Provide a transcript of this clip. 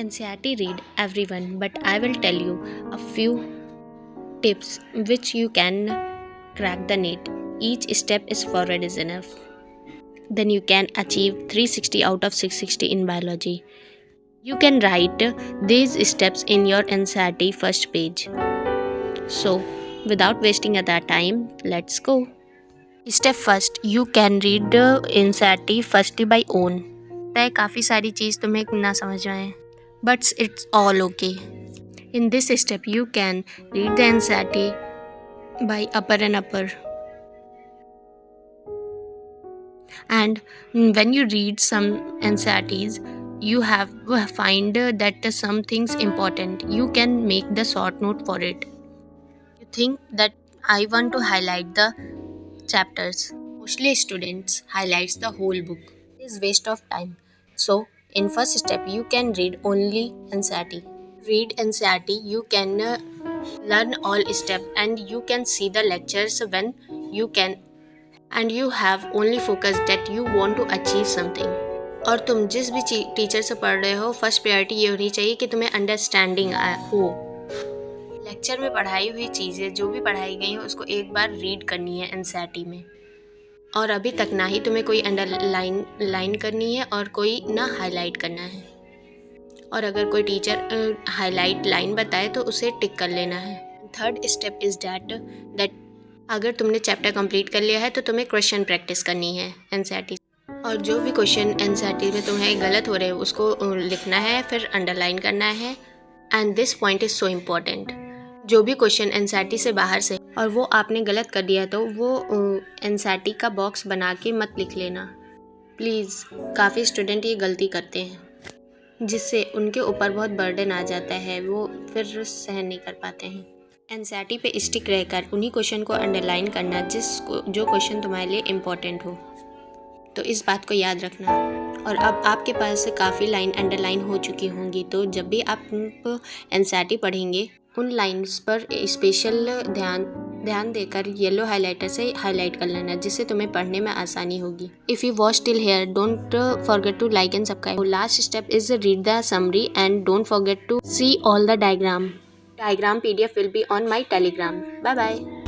NCERT read everyone, but I will tell you a few tips which you can crack the NEET. Each step is forward is enough. Then you can achieve 360 out of 660 in biology. You can write these steps in your NCERT first page. So, without wasting other time, let's go. Step first, you can read NCERT firstly by own. तय काफ़ी सारी चीज़ तुम्हें ना समझ आए, but it's all okay. In this step, you can read the NCERT by upper and upper. And when you read some NCERTs, you have find that some things important. You can make the short note for it. You think that I want to highlight the chapters. Mostly students highlights the whole book. It is waste of time. So in first step you can read only NCERT. Read NCERT, you can learn all steps and you can see the lectures when you can, and you have only focus that you want to achieve something. और तुम जिस भी teacher से पढ़ रहे हो, first priority ये होनी चाहिए कि तुम्हें अंडरस्टैंडिंग हो। लेक्चर में पढ़ाई हुई चीज़ें जो भी पढ़ाई गई हैं उसको एक बार रीड करनी है NCERT में, और अभी तक ना ही तुम्हें कोई लाइन करनी है और कोई ना हाईलाइट करना है। और अगर कोई टीचर हाईलाइट लाइन बताए तो उसे टिक कर लेना है। थर्ड स्टेप इज़ दैट अगर तुमने चैप्टर कंप्लीट कर लिया है तो तुम्हें क्वेश्चन प्रैक्टिस करनी है NCERT, और जो भी क्वेश्चन NCERT में तुम्हें गलत हो रहे हैं उसको लिखना है, फिर अंडरलाइन करना है। And this point is so important, जो भी क्वेश्चन NCERT से बाहर से और वो आपने गलत कर दिया तो वो NCERT का बॉक्स बना के मत लिख लेना प्लीज़। काफ़ी स्टूडेंट ये गलती करते हैं जिससे उनके ऊपर बहुत बर्डन आ जाता है, वो फिर सहन नहीं कर पाते हैं। NCERT पे स्टिक रहकर उन्हीं क्वेश्चन को अंडरलाइन करना जो क्वेश्चन तुम्हारे लिए इम्पोर्टेंट हो। तो इस बात को याद रखना। और अब आपके पास काफ़ी लाइन अंडरलाइन हो चुकी होंगी, तो जब भी आप NCERT पढ़ेंगे उन लाइन्स पर स्पेशल ध्यान देकर येलो हाइलाइटर से हाईलाइट कर लेना, जिससे तुम्हें पढ़ने में आसानी होगी। If you watch till here, don't forget to like and subscribe. Last step is read the summary and don't forget to see all the diagram PDF will be on my Telegram. Bye bye.